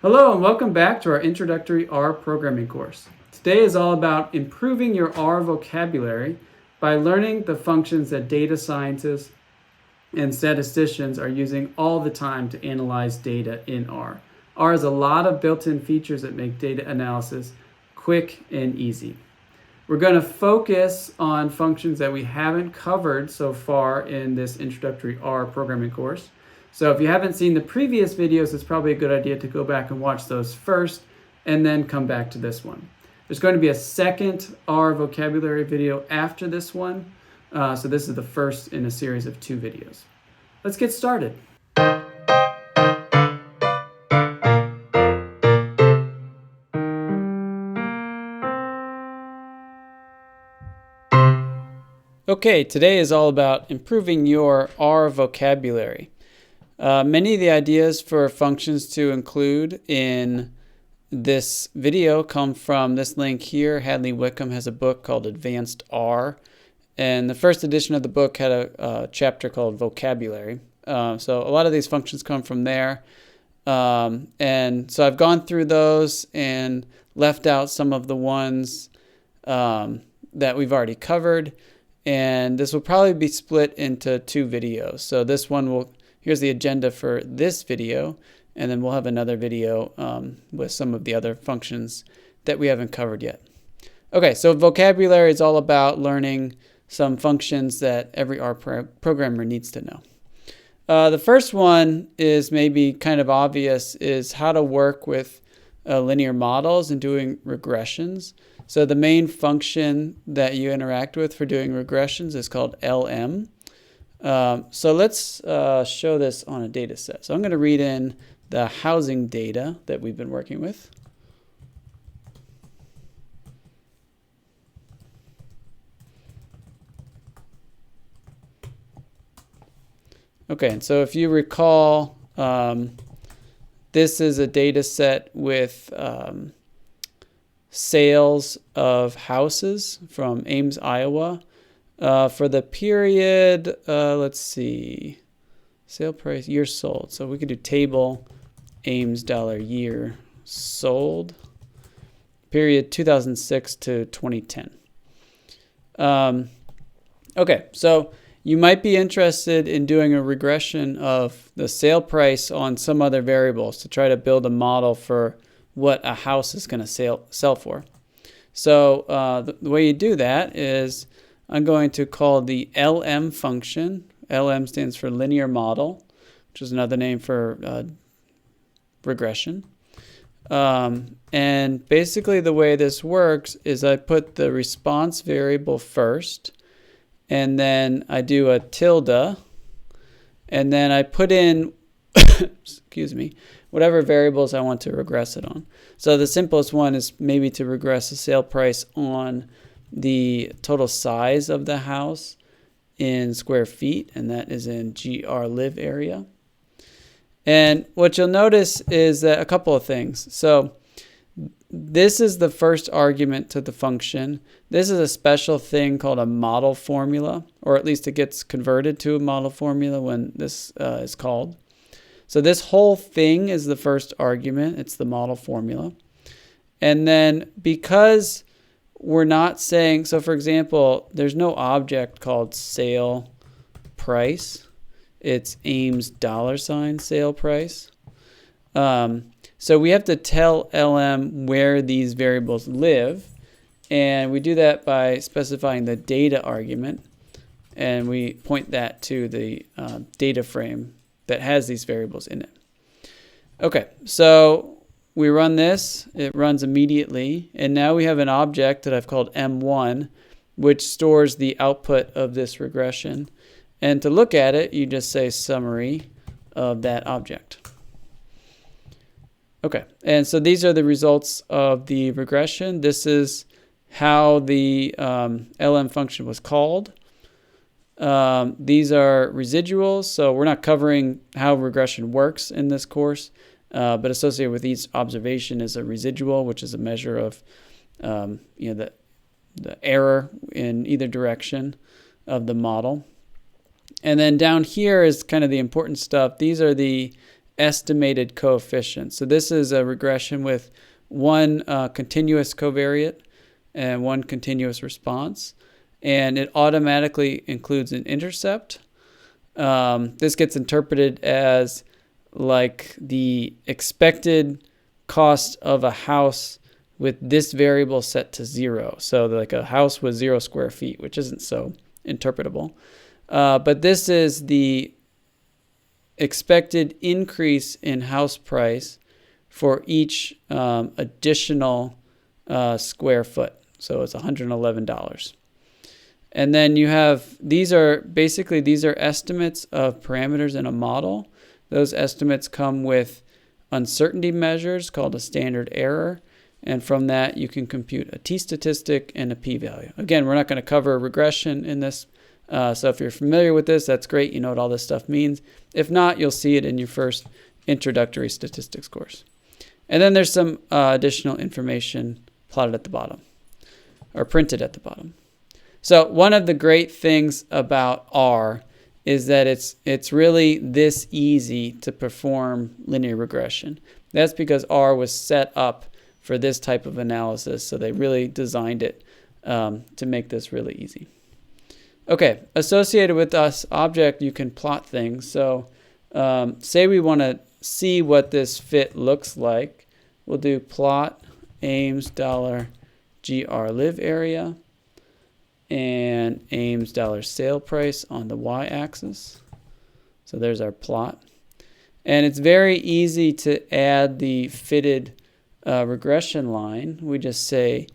Hello and welcome back to our introductory R programming course. Today is all about improving your R vocabulary by learning the functions that data scientists and statisticians are using all the time to analyze data in R. R has a lot of built-in features that make data analysis quick and easy. We're going to focus on functions that we haven't covered so far in this introductory R programming course. So if you haven't seen the previous videos, it's probably a good idea to go back and watch those first and then come back to this one. There's going to be a second R vocabulary video after this one. So this is the first in a series of 2 videos. Let's get started. Okay, today is all about improving your R vocabulary. Many of the ideas for functions to include in this video come from this link here. Hadley Wickham has a book called Advanced R, and the first edition of the book had a chapter called Vocabulary. So a lot of these functions come from there. And so I've gone through those and left out some of the ones that we've already covered. And this will probably be split into 2 videos. So this one will, here's the agenda for this video, and then we'll have another video with some of the other functions that we haven't covered yet. Okay, so vocabulary is all about learning some functions that every R programmer needs to know. The first one is maybe kind of obvious, is how to work with linear models and doing regressions. So the main function that you interact with for doing regressions is called LM. So let's show this on a data set. So I'm going to read in the housing data that we've been working with. Okay, and so if you recall, this is a data set with sales of houses from Ames, Iowa. For the period, let's see, sale price, year sold. So we could do table Ames $year sold, period 2006 to 2010. Okay, so you might be interested in doing a regression of the sale price on some other variables to try to build a model for what a house is going to sell for. So the way you do that is I'm going to call the LM function. LM stands for linear model, which is another name for regression. And basically the way this works is I put the response variable first, and then I do a tilde, and then I put in excuse me, whatever variables I want to regress it on. So the simplest one is maybe to regress the sale price on the total size of the house in square feet, and that is in GR live area. And what you'll notice is that a couple of things. So this is the first argument to the function. This is a special thing called a model formula, or at least it gets converted to a model formula when this is called. So this whole thing is the first argument. It's the model formula. And then because we're not saying, so for example, there's no object called sale price. It's Ames $ sale price. So we have to tell LM where these variables live. And we do that by specifying the data argument. And we point that to the data frame that has these variables in it. Okay, so we run this, it runs immediately, and now we have an object that I've called M1, which stores the output of this regression. And to look at it, you just say summary of that object. Okay, and so these are the results of the regression. This is how the LM function was called. These are residuals, so we're not covering how regression works in this course, but associated with each observation is a residual, which is a measure of the error in either direction of the model. And then down here is kind of the important stuff. These are the estimated coefficients. So this is a regression with one continuous covariate and one continuous response. And it automatically includes an intercept. This gets interpreted as like the expected cost of a house with this variable set to 0. So like a house with 0 square feet, which isn't so interpretable. But this is the expected increase in house price for each additional square foot. So it's $111. And then you have, these are estimates of parameters in a model. Those estimates come with uncertainty measures called a standard error. And from that, you can compute a t-statistic and a p-value. Again, we're not going to cover regression in this. So if you're familiar with this, that's great. You know what all this stuff means. If not, you'll see it in your first introductory statistics course. And then there's some additional information plotted at the bottom, or printed at the bottom. So one of the great things about R is that it's really this easy to perform linear regression. That's because R was set up for this type of analysis, so they really designed it to make this really easy. Okay, associated with this object, you can plot things. So say we want to see what this fit looks like. We'll do plot Ames $GR live area and Ames sale price on the y-axis. So there's our plot. And it's very easy to add the fitted regression line. We just say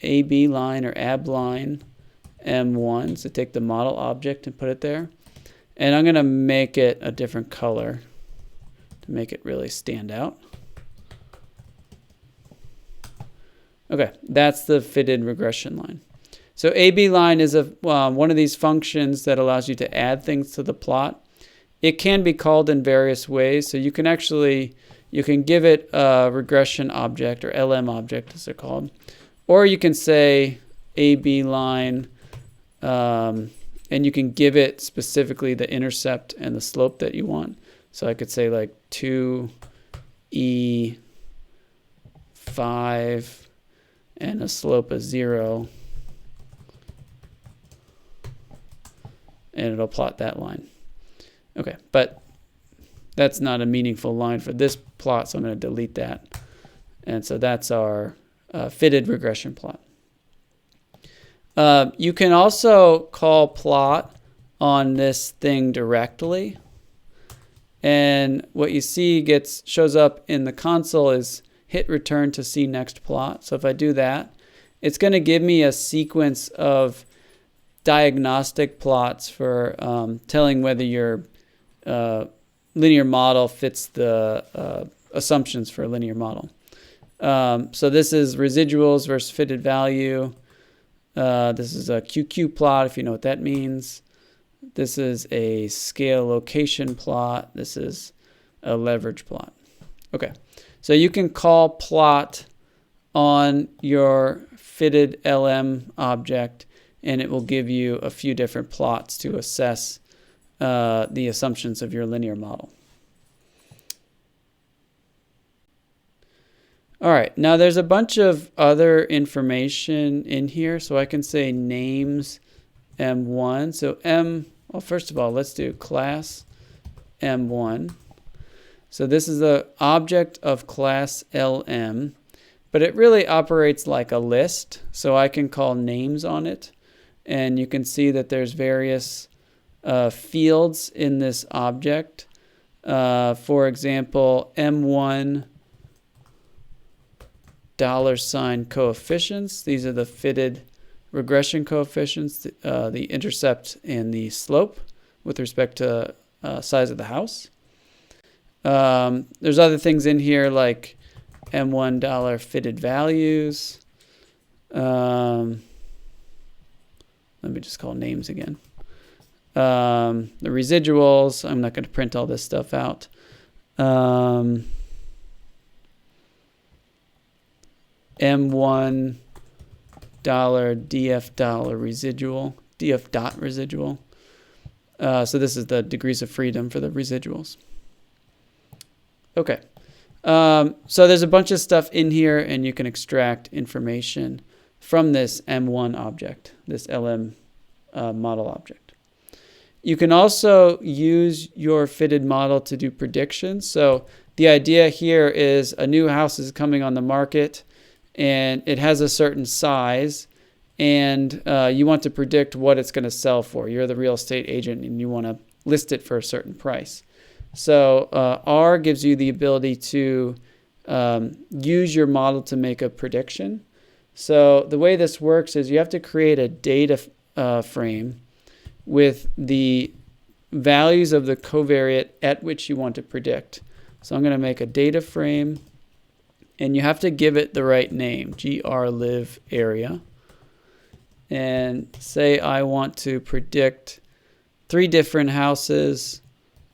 AB line or AB line M1. So take the model object and put it there. And I'm going to make it a different color to make it really stand out. Okay, that's the fitted regression line. So AB line is one of these functions that allows you to add things to the plot. It can be called in various ways. So you can give it a regression object, or LM object as they're called. Or you can say AB line, and you can give it specifically the intercept and the slope that you want. So I could say like 2E5 and a slope of 0. And it'll plot that line. Okay, but that's not a meaningful line for this plot, so I'm going to delete that. And so that's our fitted regression plot. You can also call plot on this thing directly. And what you see shows up in the console is hit return to see next plot. So if I do that, it's going to give me a sequence of diagnostic plots for telling whether your linear model fits the assumptions for a linear model. So this is residuals versus fitted value. This is a QQ plot, if you know what that means. This is a scale location plot. This is a leverage plot. Okay, so you can call plot on your fitted LM object, and it will give you a few different plots to assess the assumptions of your linear model. All right, now there's a bunch of other information in here. So I can say names M1. So well, first of all, let's do class M1. So this is the object of class LM, but it really operates like a list. So I can call names on it. And you can see that there's various fields in this object. For example, M1 $ coefficients. These are the fitted regression coefficients, the intercept and the slope with respect to size of the house. There's other things in here like M1 fitted values. Let me just call names again. The residuals, I'm not going to print all this stuff out. M1 DF residual, DF dot residual. So this is the degrees of freedom for the residuals. Okay. So there's a bunch of stuff in here, and you can extract information from this M1 object, this LM model object. You can also use your fitted model to do predictions. So the idea here is a new house is coming on the market, and it has a certain size, and you want to predict what it's going to sell for. You're the real estate agent, and you want to list it for a certain price. So R gives you the ability to use your model to make a prediction. So the way this works is you have to create a data frame with the values of the covariate at which you want to predict. So I'm going to make a data frame, and you have to give it the right name, grlive area. And say I want to predict 3 different houses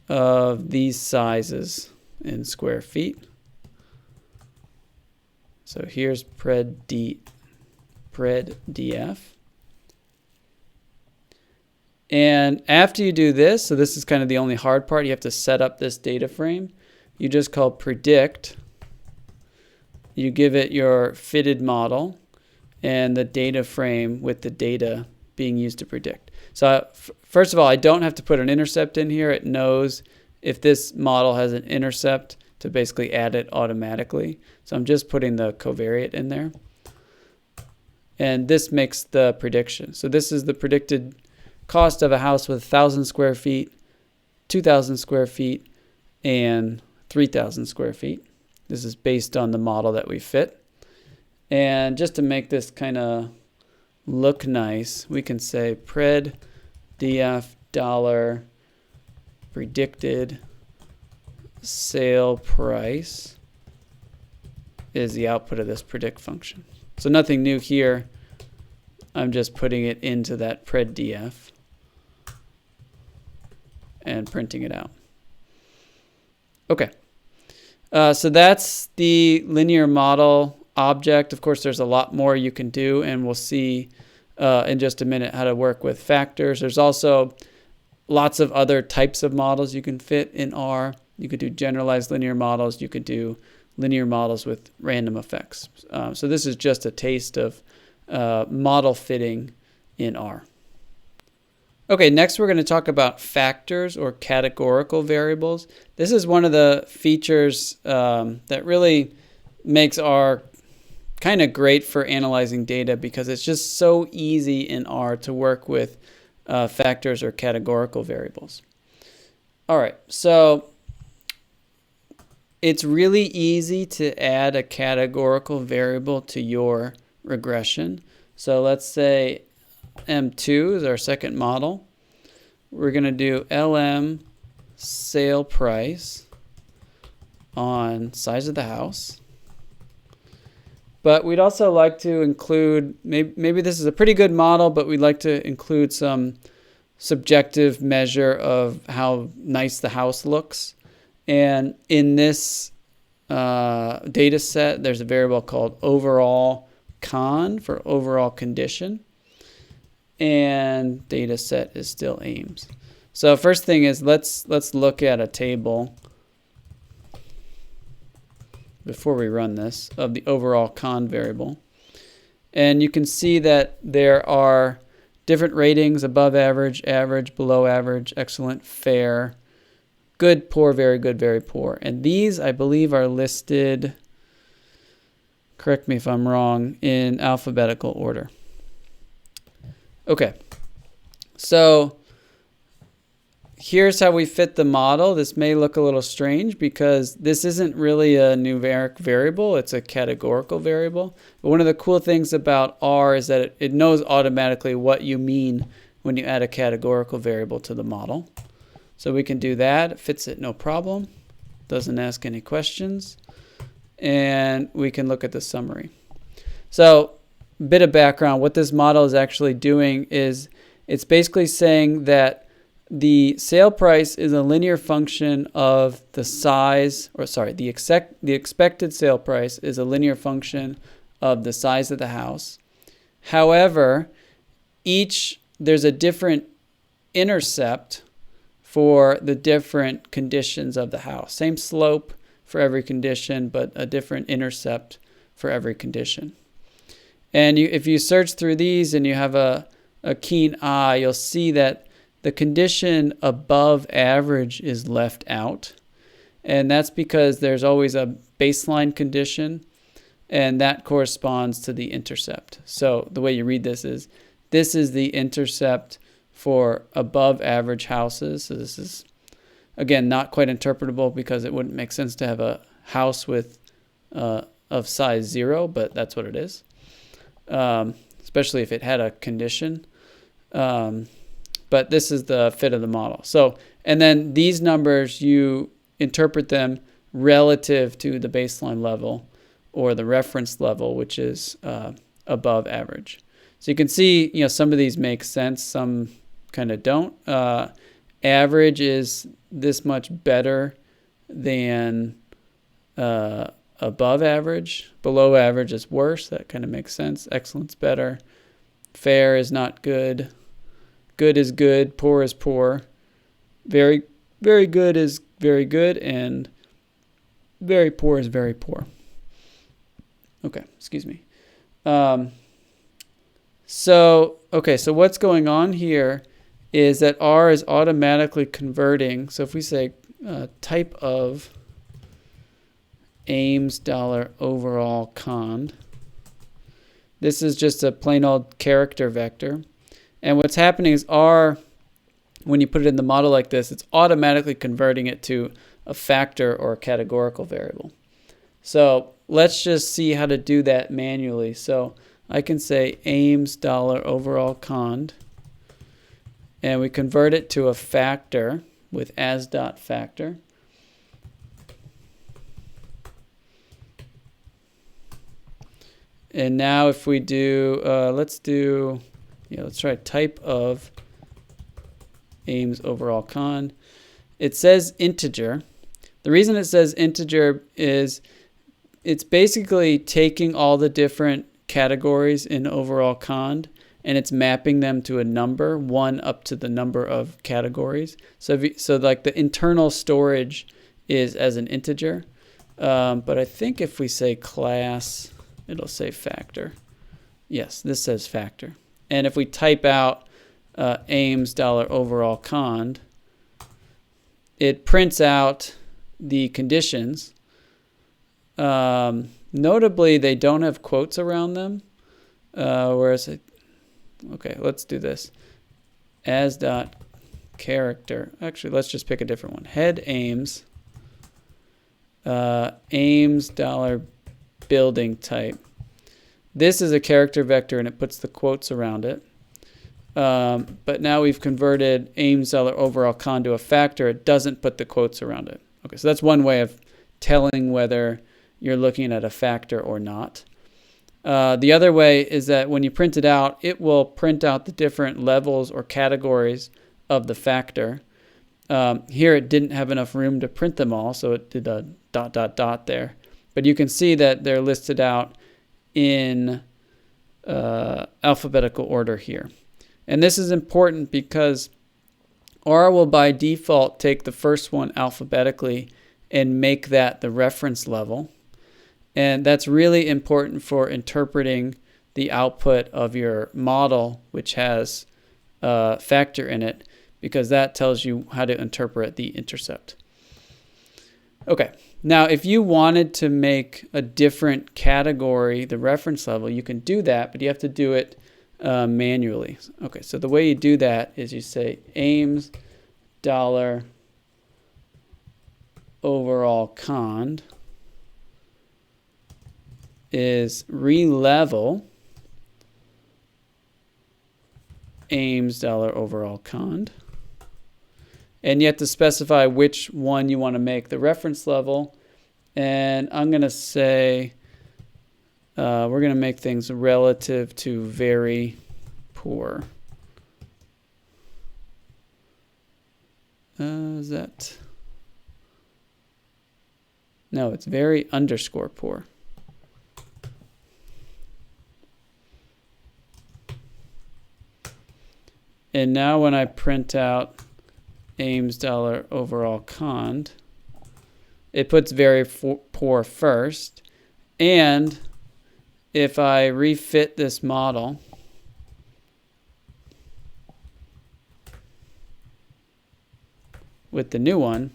of these sizes in square feet. So here's pred df. And after you do this, so this is kind of the only hard part, you have to set up this data frame. You just call predict. You give it your fitted model and the data frame with the data being used to predict. So first of all, I don't have to put an intercept in here. It knows if this model has an intercept to basically add it automatically. So I'm just putting the covariate in there. And this makes the prediction. So this is the predicted cost of a house with 1,000 square feet, 2,000 square feet, and 3,000 square feet. This is based on the model that we fit. And just to make this kind of look nice, we can say pred df dollar predicted sale price is the output of this predict function. So nothing new here. I'm just putting it into that pred df and printing it out. Okay. So that's the linear model object. Of course, there's a lot more you can do, and we'll see in just a minute how to work with factors. There's also lots of other types of models you can fit in R. You could do generalized linear models. You could do linear models with random effects. So this is just a taste of model fitting in R. Okay, next we're going to talk about factors or categorical variables. This is one of the features that really makes R kind of great for analyzing data because it's just so easy in R to work with factors or categorical variables. All right, so it's really easy to add a categorical variable to your regression. So let's say M2 is our second model. We're going to do LM sale price on size of the house. But we'd also like to include, maybe this is a pretty good model, but we'd like to include some subjective measure of how nice the house looks. And in this data set, there's a variable called overall con for overall condition. And data set is still Ames. So first thing is let's look at a table before we run this of the overall con variable. And you can see that there are different ratings: above average, average, below average, excellent, fair, good, poor, very good, very poor. And these, I believe, are listed, correct me if I'm wrong, in alphabetical order. Okay, so here's how we fit the model. This may look a little strange because this isn't really a numeric variable, it's a categorical variable. But one of the cool things about R is that it knows automatically what you mean when you add a categorical variable to the model. So we can do that, it fits it no problem, doesn't ask any questions, and we can look at the summary. So bit of background, what this model is actually doing is it's basically saying that the sale price is a linear function of the size, or sorry, the expected sale price is a linear function of the size of the house. However, there's a different intercept for the different conditions of the house. Same slope for every condition, but a different intercept for every condition. And if you search through these and you have a keen eye, you'll see that the condition above average is left out. And that's because there's always a baseline condition, and that corresponds to the intercept. So the way you read this is the intercept for above average houses. So this is, again, not quite interpretable because it wouldn't make sense to have a house with of size 0, but that's what it is, especially if it had a condition. But this is the fit of the model. So, and then these numbers, you interpret them relative to the baseline level or the reference level, which is above average. So you can see, some of these make sense, some kind of don't. Average is this much better than above average. Below average is worse. That kind of makes sense. Excellent's better. Fair is not good. Good is good. Poor is poor. Very, very good is very good. And very poor is very poor. Okay, excuse me. So what's going on here is that R is automatically converting. So if we say type of Ames $overall cond, this is just a plain old character vector. And what's happening is R, when you put it in the model like this, it's automatically converting it to a factor or a categorical variable. So let's just see how to do that manually. So I can say Ames $overall cond, and we convert it to a factor with as.factor. And now if we do, let's try type of Ames $overall cond. It says integer. The reason it says integer is it's basically taking all the different categories in overall cond and it's mapping them to a number, 1 up to the number of categories. So like the internal storage is as an integer. But I think if we say class, it'll say factor. Yes, this says factor. And if we type out Ames $overall cond, it prints out the conditions. Notably, they don't have quotes around them. Okay, let's do this. As.character. Actually, let's just pick a different one. Head Ames. Ames $building type. This is a character vector and it puts the quotes around it. But now we've converted Ames $overall cond to a factor. It doesn't put the quotes around it. Okay, so that's one way of telling whether you're looking at a factor or not. The other way is that when you print it out, it will print out the different levels or categories of the factor. Here it didn't have enough room to print them all, so it did a ... there. But you can see that they're listed out in alphabetical order here. And this is important because R will by default take the first one alphabetically and make that the reference level. And that's really important for interpreting the output of your model, which has a factor in it, because that tells you how to interpret the intercept. Okay, now if you wanted to make a different category the reference level, you can do that, but you have to do it manually. Okay, so the way you do that is you say Ames $overall cond is relevel Ames $overall cond. And you have to specify which one you want to make the reference level. And I'm going to say we're going to make things relative to very poor. Is that? No, it's very underscore poor. And now when I print out Ames $overall cond, it puts very poor first. And if I refit this model, with the new one,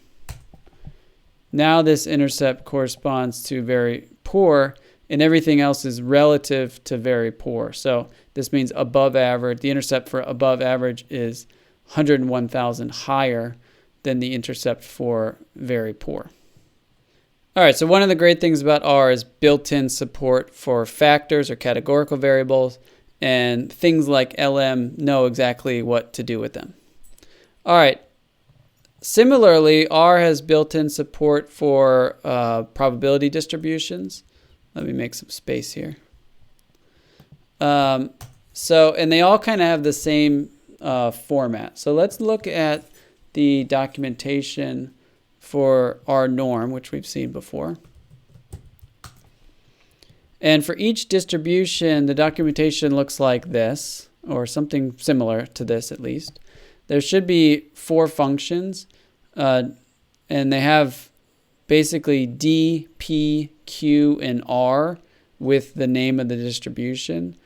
now this intercept corresponds to very poor, and everything else is relative to very poor. So this means above average. The intercept for above average is 101,000 higher than the intercept for very poor. All right, so one of the great things about R is built-in support for factors or categorical variables, and things like LM know exactly what to do with them. All right. Similarly, R has built-in support for probability distributions. Let me make some space here. And they all kind of have the same format. So let's look at the documentation for R norm, which we've seen before. And for each distribution, the documentation looks like this, or something similar to this at least. There should be 4 functions, and they have basically D, P, Q, and R with the name of the distribution.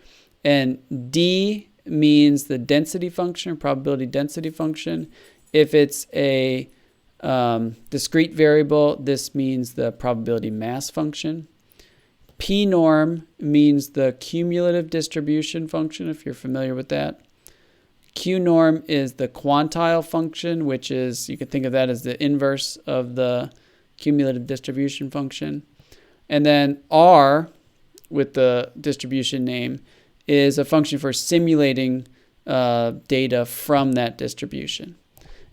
And D means the density function, probability density function. If it's a discrete variable, this means the probability mass function. P norm means the cumulative distribution function, if you're familiar with that. Q norm is the quantile function, which is, you can think of that as the inverse of the cumulative distribution function. And then R, with the distribution name, is a function for simulating data from that distribution.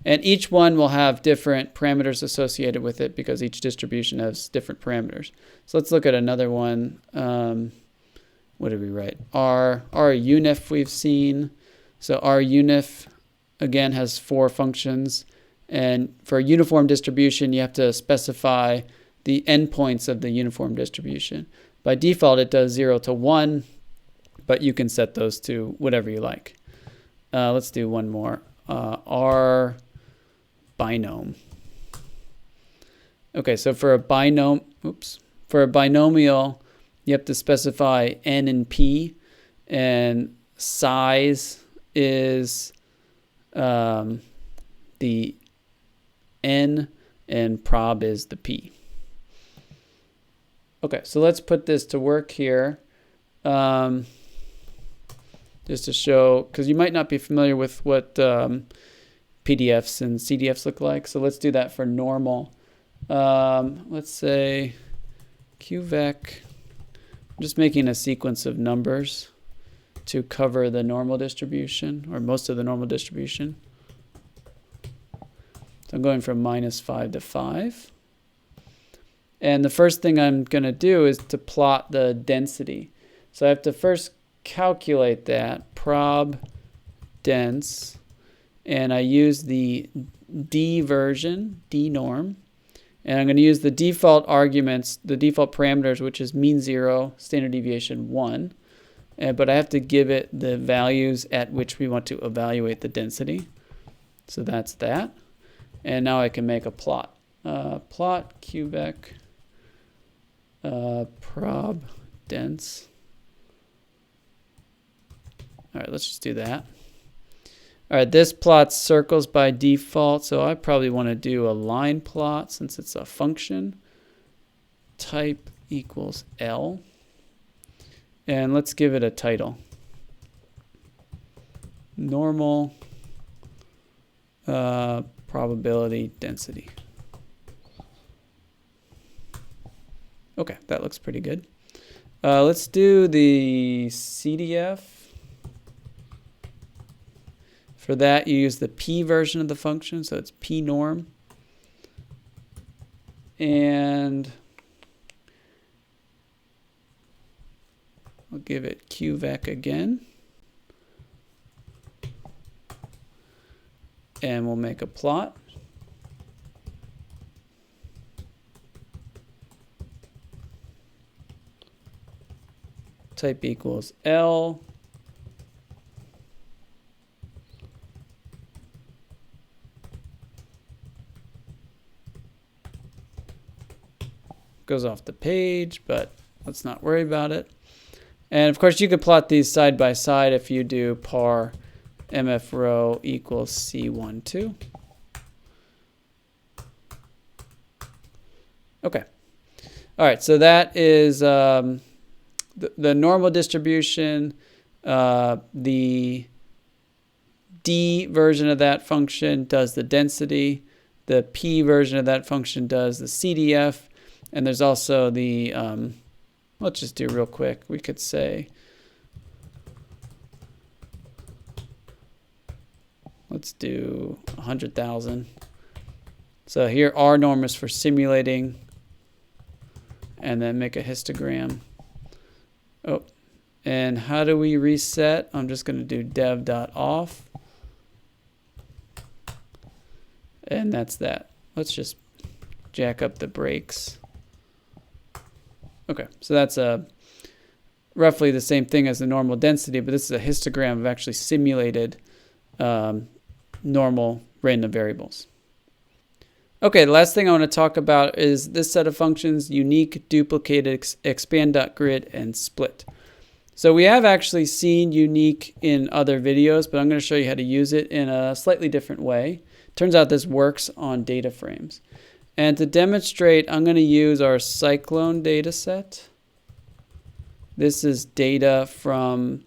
And each one will have different parameters associated with it because each distribution has different parameters. So let's look at another one. What did we write? R unif we've seen. So R unif, again, has 4 functions. And for a uniform distribution, you have to specify the endpoints of the uniform distribution. By default, it does 0 to 1, but you can set those to whatever you like. Let's do one more. R binom. Okay, so for a binomial, you have to specify n and p, and size is the n, and prob is the p. Okay, so let's put this to work here. Just to show, because you might not be familiar with what PDFs and CDFs look like. So let's do that for normal. Let's say QVec. I'm just making a sequence of numbers to cover the normal distribution, or most of the normal distribution. So I'm going from -5 to 5. And the first thing I'm going to do is to plot the density. So I have to first calculate that, prob dense, and I use the D version, D norm, and I'm going to use the default arguments, the default parameters, which is mean 0, standard deviation 1, but I have to give it the values at which we want to evaluate the density. So that's that. And now I can make a plot. Plot QVec prob dense. All right, let's just do that. All right, this plots circles by default, so I probably want to do a line plot since it's a function. Type equals L. And let's give it a title. Normal probability density. Okay, that looks pretty good. Let's do the CDF. For that, you use the P version of the function, so it's P norm. And I'll give it QVec again. And we'll make a plot. Type equals L. goes off the page, but let's not worry about it. And of course, you could plot these side by side if you do par mf row equals C12. Okay. All right, so that is the normal distribution. The D version of that function does the density. The P version of that function does the CDF. And there's also the, let's just do real quick. We could say, let's do 100,000. So here R norm is for simulating, and then make a histogram. Oh, and how do we reset? I'm just going to do dev.off. And that's that. Let's just jack up the brakes. Okay, so that's roughly the same thing as the normal density, but this is a histogram of actually simulated normal random variables. Okay, the last thing I want to talk about is this set of functions: unique, duplicated, expand.grid, and split. So we have actually seen unique in other videos, but I'm going to show you how to use it in a slightly different way. Turns out this works on data frames. And to demonstrate, I'm going to use our cyclone data set. This is data from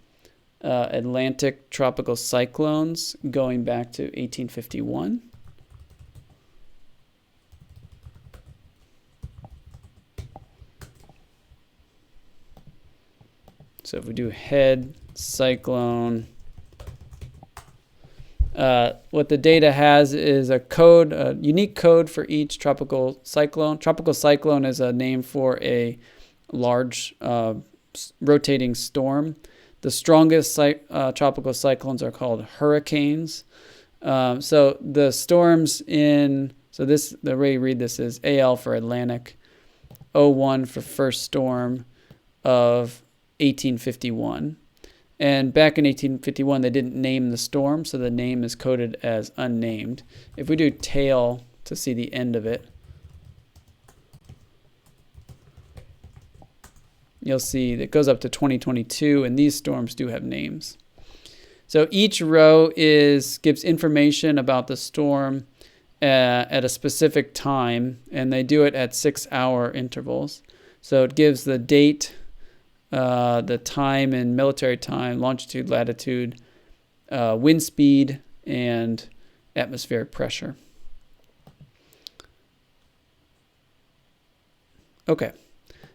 Atlantic tropical cyclones going back to 1851. So if we do head cyclone, what the data has is a code, a unique code for each tropical cyclone. Tropical cyclone is a name for a large rotating storm. The strongest tropical cyclones are called hurricanes. So the storms in, so this, the way you read this is AL for Atlantic, 01 for first storm of 1851. And back in 1851, they didn't name the storm, so the name is coded as unnamed. If we do tail to see the end of it, you'll see that it goes up to 2022, and these storms do have names. So each row gives information about the storm at a specific time, and they do it at 6-hour intervals. So it gives the date, the time in military time, longitude, latitude, wind speed, and atmospheric pressure. Okay,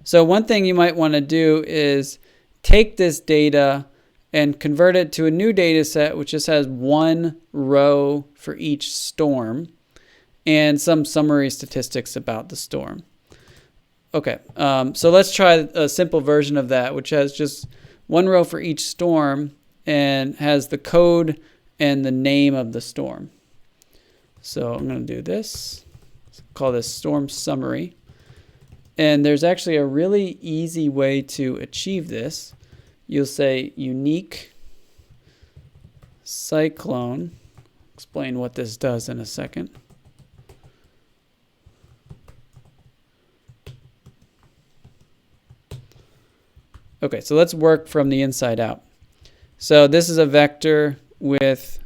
so one thing you might want to do is take this data and convert it to a new data set which just has one row for each storm and some summary statistics about the storm. Okay, so let's try a simple version of that, which has just one row for each storm and has the code and the name of the storm. So I'm going to do this, call this storm summary. And there's actually a really easy way to achieve this. You'll say unique cyclone. Explain what this does in a second. Okay, so let's work from the inside out. So this is a vector with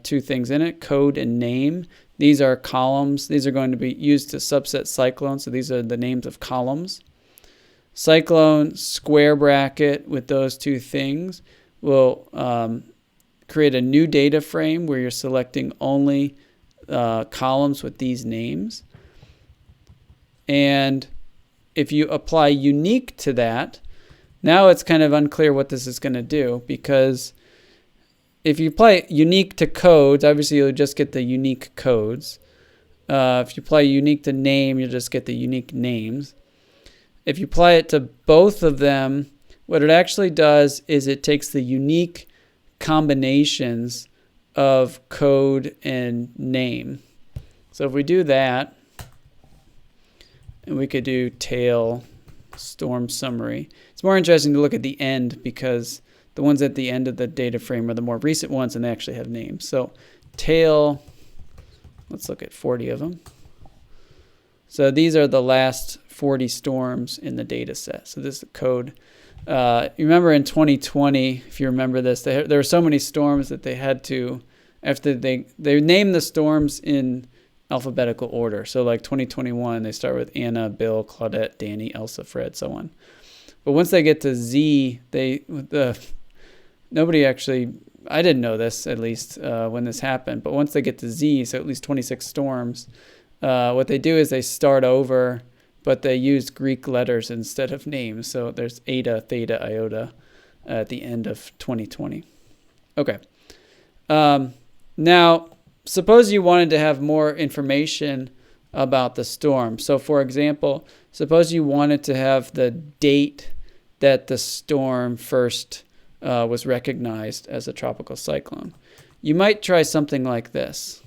two things in it, code and name. These are columns. These are going to be used to subset cyclones, so these are the names of columns. Cyclone square bracket with those two things will create a new data frame where you're selecting only columns with these names. And if you apply unique to that, now it's kind of unclear what this is going to do, because if you apply unique to codes, obviously you'll just get the unique codes. If you apply unique to name, you'll just get the unique names. If you apply it to both of them, what it actually does is it takes the unique combinations of code and name. So if we do that, and we could do tail storm summary. It's more interesting to look at the end because the ones at the end of the data frame are the more recent ones and they actually have names. So tail, let's look at 40 of them. So these are the last 40 storms in the data set. So this is the code. You remember in 2020, if you remember this, there were so many storms that they had to, after they named the storms in alphabetical order. So like 2021, they start with Anna, Bill, Claudette, Danny, Elsa, Fred, so on. But once they get to Z, nobody actually, I didn't know this at least when this happened, but once they get to Z, so at least 26 storms, what they do is they start over, but they use Greek letters instead of names. So there's eta, theta, iota at the end of 2020. Okay. Now, suppose you wanted to have more information about the storm. So for example, suppose you wanted to have the date that the storm first was recognized as a tropical cyclone. You might try something like this.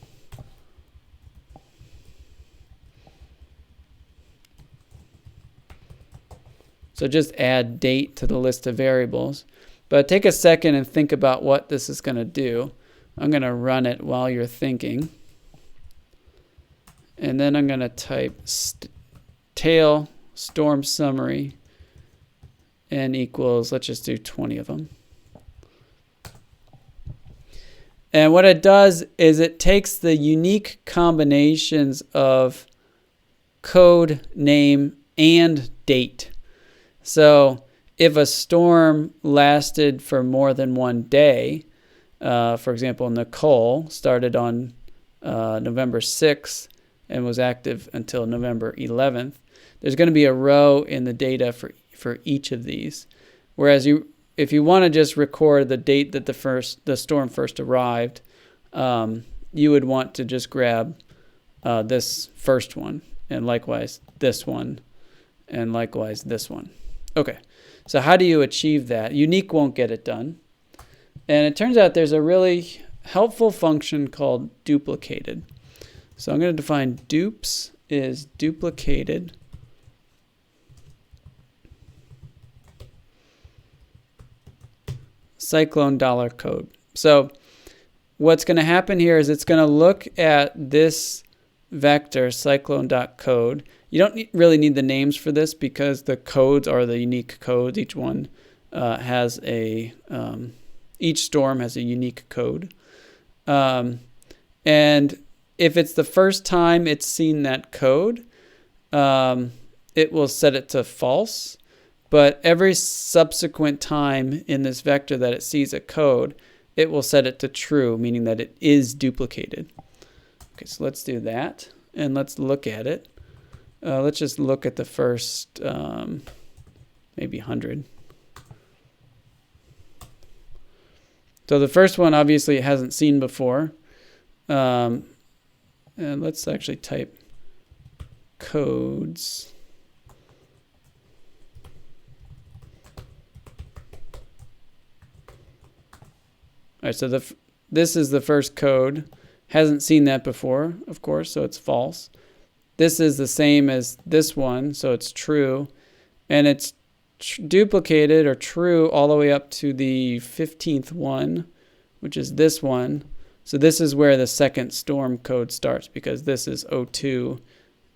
So just add date to the list of variables. But take a second and think about what this is going to do. I'm going to run it while you're thinking. And then I'm going to type tail storm summary n equals, let's just do 20 of them. And what it does is it takes the unique combinations of code, name, and date. So if a storm lasted for more than one day, for example, Nicole started on November 6th and was active until November 11th, there's going to be a row in the data for each of these. Whereas if you want to just record the date that the storm first arrived, you would want to just grab this first one, and likewise this one, and likewise this one. Okay, so how do you achieve that? Unique won't get it done. And it turns out there's a really helpful function called duplicated. So I'm going to define dupes is duplicated cyclone dollar code. So what's going to happen here is it's going to look at this vector cyclone.code. You don't really need the names for this because the codes are the unique codes. Each one has each storm has a unique code. And if it's the first time it's seen that code, it will set it to false. But every subsequent time in this vector that it sees a code, it will set it to true, meaning that it is duplicated. Okay, so let's do that, and let's look at it. Let's just look at the first maybe 100. So the first one, obviously, it hasn't seen before. And let's actually type codes. All right, so this is the first code. Hasn't seen that before, of course, so it's false. This is the same as this one, so it's true. And it's duplicated or true all the way up to the 15th one, which is this one. So this is where the second storm code starts because this is 02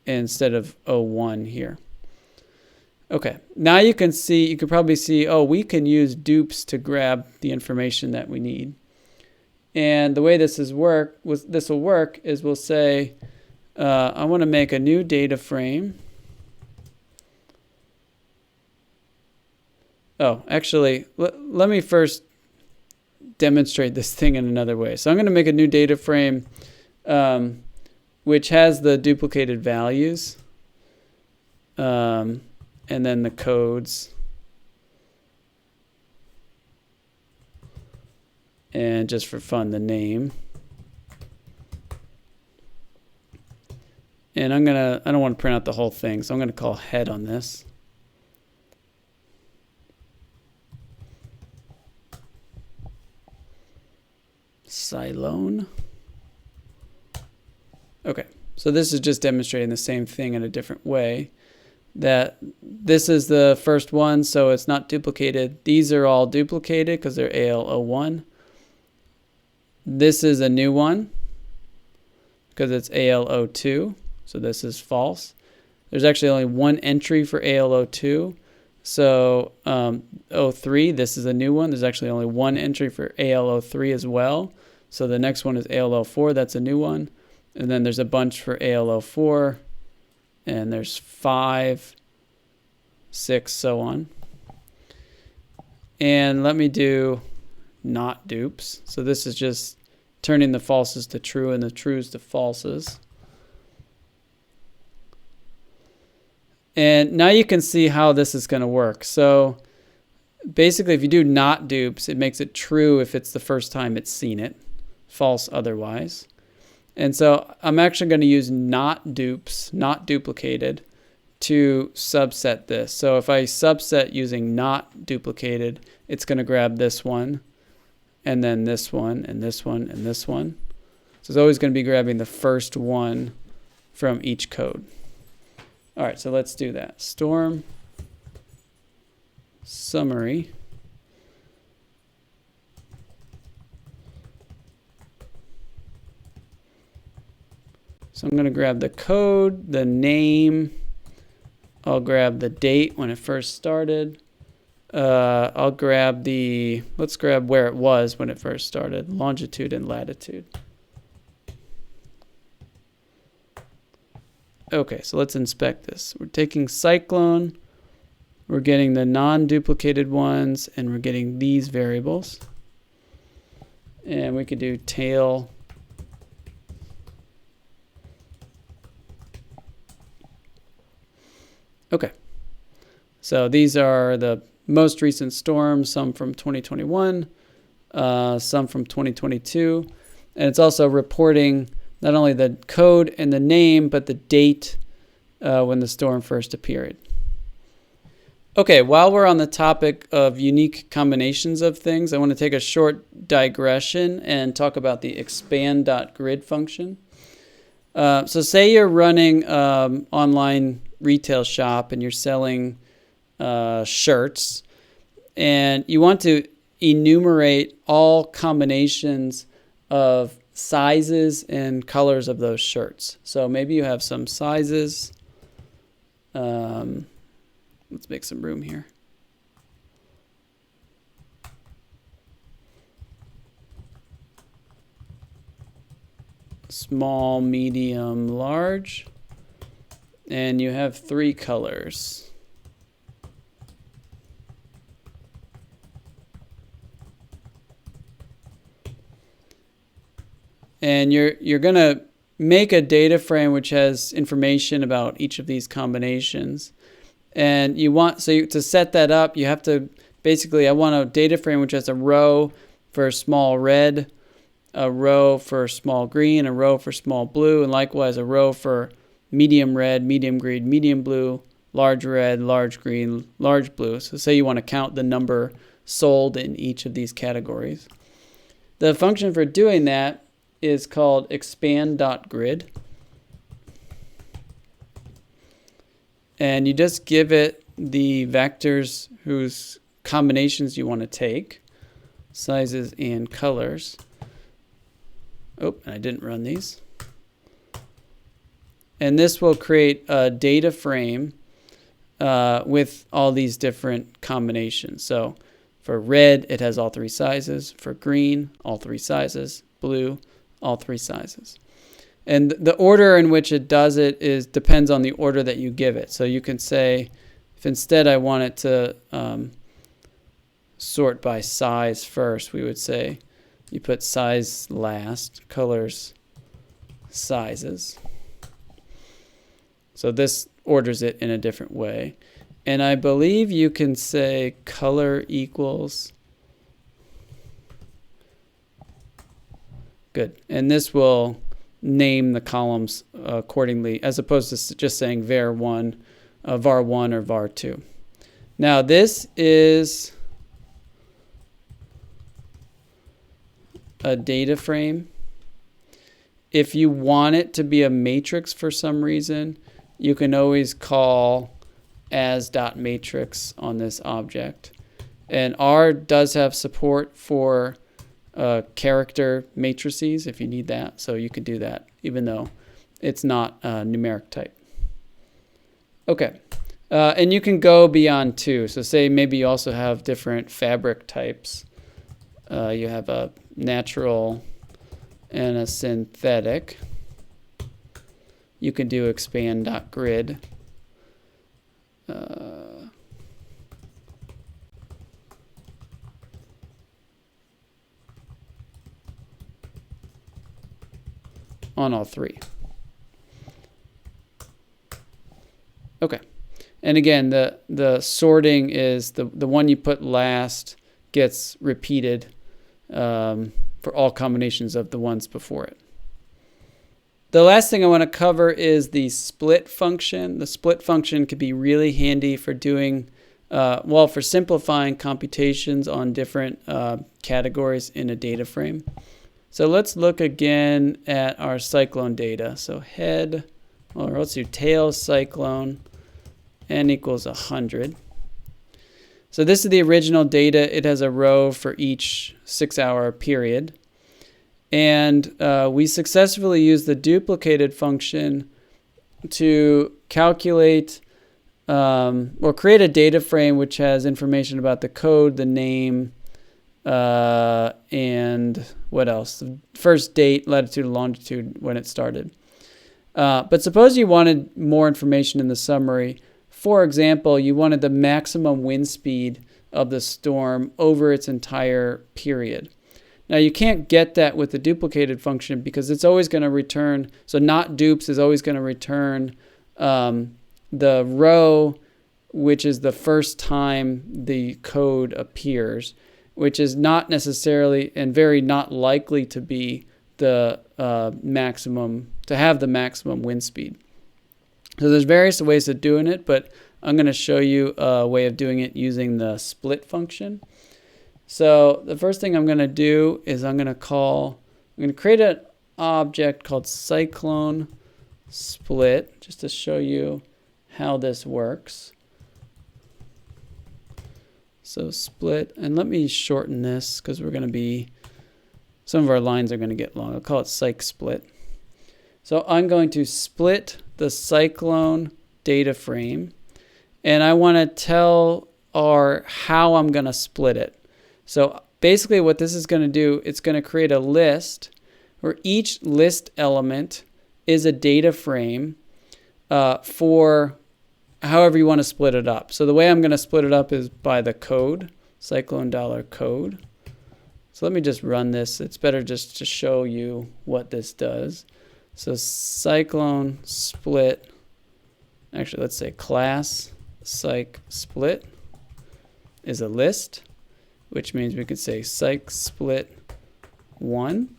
instead of 01 here. Okay, now you can probably see, oh, we can use dupes to grab the information that we need. And the way this will work is we'll say, I want to make a new data frame. Oh, actually, let me first demonstrate this thing in another way. So I'm going to make a new data frame which has the duplicated values. And then the codes. And just for fun, the name. And I don't want to print out the whole thing, so I'm going to call head on this. Cyclone. Okay, so this is just demonstrating the same thing in a different way. That this is the first one, so it's not duplicated. These are all duplicated because they're AL01. This is a new one because it's AL02, so this is false. there's actually only one entry for AL02. So 03, this is a new one. There's actually only one entry for AL03 as well. So the next one is AL04. That's a new one. And then there's a bunch for AL04. And there's 5, 6, so on. And let me do not dupes. So this is just turning the falses to true and the trues to falses. And now you can see how this is going to work. So basically, if you do not dupes, it makes it true if it's the first time it's seen it, false otherwise. And so I'm actually going to use not dupes, not duplicated, to subset this. So if I subset using not duplicated, it's going to grab this one, and then this one, and this one, and this one. So it's always going to be grabbing the first one from each code. All right, so let's do that. Storm summary. So I'm going to grab the code, the name. I'll grab the date when it first started. I'll grab let's grab where it was when it first started, longitude and latitude. Okay, so let's inspect this. We're taking cyclone, we're getting the non-duplicated ones, and we're getting these variables. And we could do tail. Okay, so these are the most recent storms, some from 2021, some from 2022. And it's also reporting not only the code and the name, but the date when the storm first appeared. Okay, while we're on the topic of unique combinations of things, I want to take a short digression and talk about the expand.grid function. So say you're running online retail shop and you're selling shirts, and you want to enumerate all combinations of sizes and colors of those shirts. So maybe you have some sizes. Let's make some room here. Small, medium, large. And you have 3 colors. And you're going to make a data frame which has information about each of these combinations. And you want, to set that up, you have to basically, I want a data frame which has a row for small red, a row for small green, a row for small blue, and likewise a row for medium red, medium green, medium blue, large red, large green, large blue. So say you want to count the number sold in each of these categories. The function for doing that is called expand.grid. And you just give it the vectors whose combinations you want to take, sizes and colors. Oh, and I didn't run these. And this will create a data frame with all these different combinations. So for red, it has all 3 sizes. For green, all 3 sizes. Blue, all 3 sizes. And the order in which it does it depends on the order that you give it. So you can say, if instead I want it to sort by size first, we would say you put size last, colors, sizes. So this orders it in a different way. And I believe you can say color equals. Good. And this will name the columns accordingly, as opposed to just saying var1, var1 or var2. Now this is a data frame. If you want it to be a matrix for some reason, you can always call as.matrix on this object. And R does have support for character matrices if you need that. So you could do that even though it's not a numeric type. Okay. And you can go beyond 2. So say maybe you also have different fabric types. You have a natural and a synthetic. You can do expand.grid. On all 3. Okay. And again, the sorting is the one you put last gets repeated for all combinations of the ones before it. The last thing I want to cover is the split function. The split function could be really handy for doing, for simplifying computations on different categories in a data frame. So let's look again at our cyclone data. So head, or let's do tail cyclone, n equals 100. So this is the original data. It has a row for each 6-hour period. And we successfully used the duplicated function to calculate or create a data frame which has information about the code, the name, and what else? The first date, latitude, longitude, when it started. But suppose you wanted more information in the summary. For example, you wanted the maximum wind speed of the storm over its entire period. Now you can't get that with the duplicated function because it's always going to return, so not dupes is always going to return the row which is the first time the code appears, which is not necessarily and very not likely to be the maximum, to have the maximum wind speed. So there's various ways of doing it, but I'm going to show you a way of doing it using the split function. So the first thing I'm going to do is I'm going to create an object called cyclone split, just to show you how this works. So split, and let me shorten this because we're going to be, some of our lines are going to get long. I'll call it cyc split. So I'm going to split the cyclone data frame, and I want to tell R how I'm going to split it. So basically what this is going to do, it's going to create a list where each list element is a data frame for however you want to split it up. So the way I'm going to split it up is by the code, cyclone $code. So let me just run this. It's better just to show you what this does. So cyclone split, actually let's say class cyc split is a list, which means we could say cyc split 1.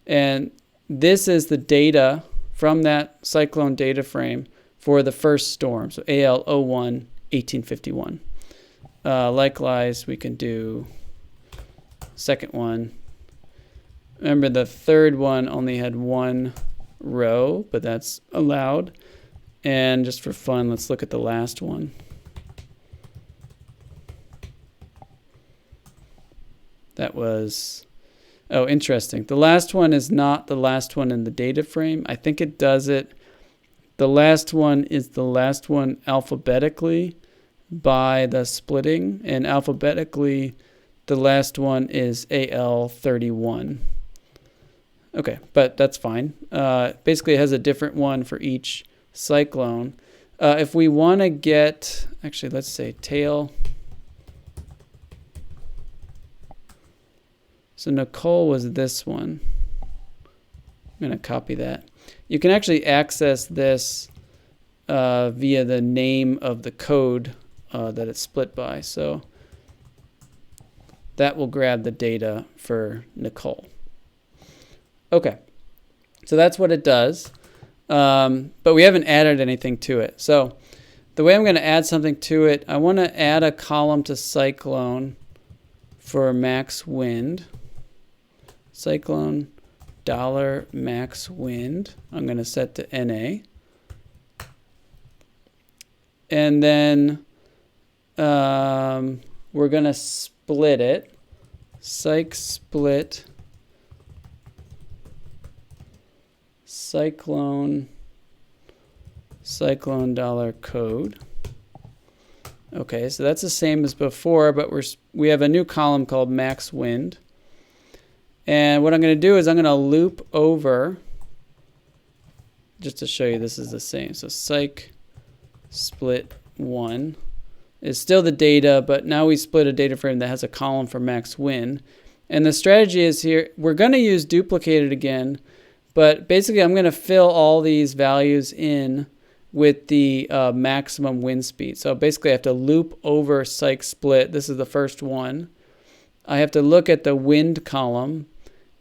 And this is the data from that cyclone data frame for the first storm, so AL 01 1851. Likewise, we can do second one. Remember, the third one only had 1 row, but that's allowed. And just for fun, let's look at the last one. That was, oh, interesting. The last one is not the last one in the data frame. I think it does it. The last one is the last one alphabetically by the splitting, and alphabetically the last one is AL31. Okay, but that's fine. Basically it has a different one for each cyclone. If we want to get, actually let's say tail. So Nicole was this one. I'm going to copy that. You can actually access this via the name of the code that it's split by. So that will grab the data for Nicole. Okay, so that's what it does. But we haven't added anything to it. So the way I'm going to add something to it, I want to add a column to cyclone for max wind. Cyclone $max wind. I'm going to set to NA. And then we're going to split it. Cyc split cyclone cyclone $code. Okay, so that's the same as before, but we have a new column called max wind. And what I'm going to do is I'm going to loop over, just to show you this is the same. So cyc split 1 is still the data, but now we split a data frame that has a column for max wind. And the strategy is here, we're going to use duplicated again, but basically I'm going to fill all these values in with the maximum wind speed. So basically I have to loop over cyc split. This is the first one. I have to look at the wind column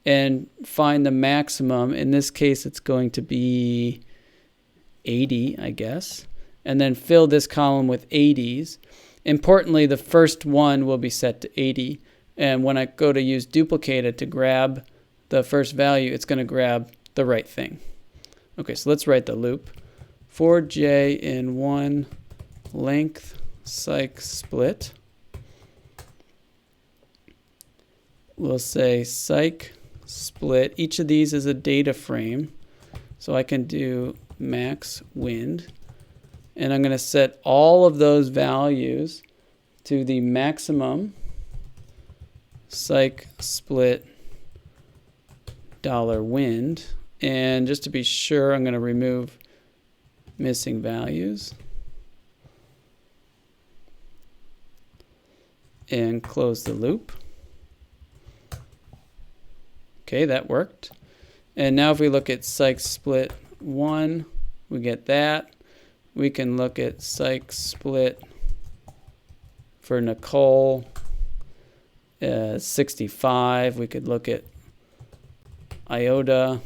and find the maximum. In this case, it's going to be 80, I guess. And then fill this column with 80s. Importantly, the first one will be set to 80. And when I go to use duplicated to grab the first value, it's going to grab the right thing. Okay, so let's write the loop. For j in 1 length cyc split, we'll say cyc split. Each of these is a data frame. So I can do max wind. And I'm going to set all of those values to the maximum cyc split $wind. And just to be sure, I'm going to remove missing values and close the loop. Okay, that worked. And now if we look at cyc split 1, we get that. We can look at cyc split for Nicole, 65. We could look at iota.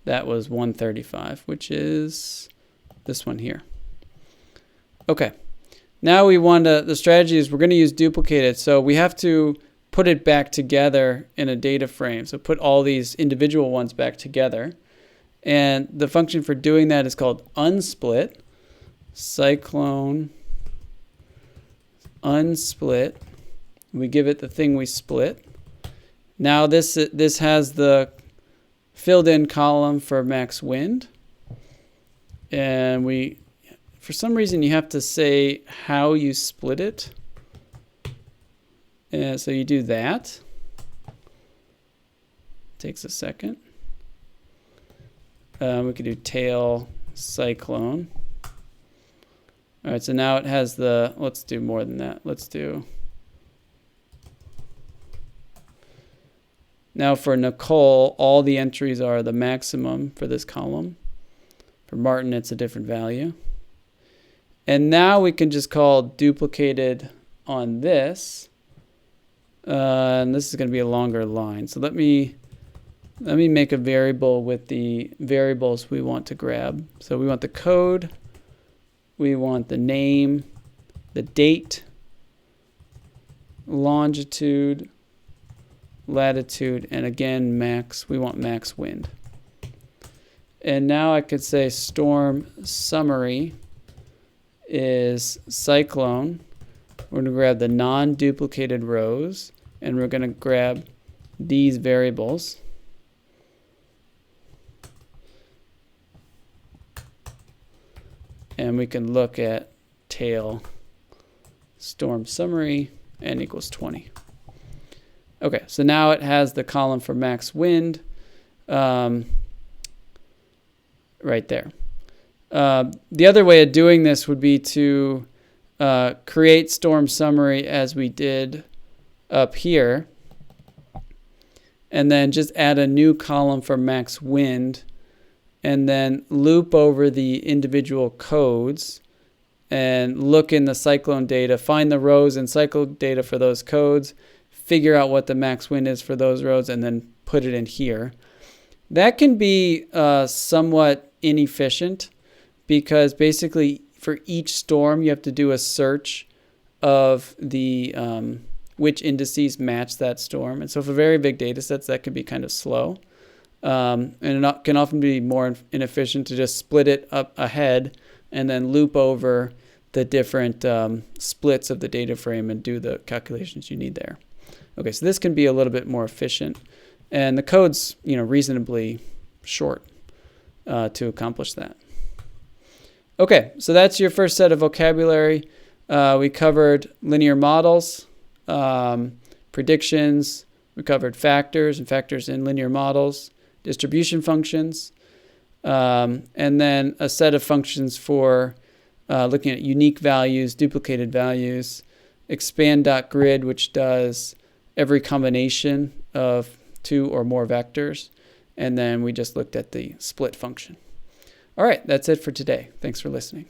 That was 135, which is this one here. Okay. Now we want to, the strategy is we're going to use duplicated. So we have to put it back together in a data frame. So put all these individual ones back together. And the function for doing that is called unsplit. Cyclone unsplit. We give it the thing we split. Now this has the filled in column for max wind. And for some reason, you have to say how you split it. So you do that. Takes a second. We could do tail cyclone. All right, so now it has the, let's do more than that. Let's do, now for Nicole, all the entries are the maximum for this column. For Martin, it's a different value. And now we can just call duplicated on this. And this is going to be a longer line. So let me make a variable with the variables we want to grab. So we want the code, we want the name, the date, longitude, latitude, and again max. We want max wind. And now I could say storm summary is cyclone. We're going to grab the non-duplicated rows, and we're going to grab these variables. And we can look at tail storm summary, n equals 20. Okay, so now it has the column for max wind right there. The other way of doing this would be to create storm summary as we did up here, and then just add a new column for max wind, and then loop over the individual codes and look in the cyclone data, find the rows and cyclone data for those codes, figure out what the max wind is for those rows, and then put it in here. That can be somewhat inefficient, because basically for each storm you have to do a search of the which indices match that storm. And so for very big data sets, that can be kind of slow. And it can often be more inefficient to just split it up ahead and then loop over the different splits of the data frame and do the calculations you need there. Okay, so this can be a little bit more efficient. And the code's, reasonably short to accomplish that. Okay, so that's your first set of vocabulary. We covered linear models, predictions. We covered factors and factors in linear models, distribution functions, and then a set of functions for looking at unique values, duplicated values, expand.grid, which does every combination of 2 or more vectors, and then we just looked at the split function. All right, that's it for today. Thanks for listening.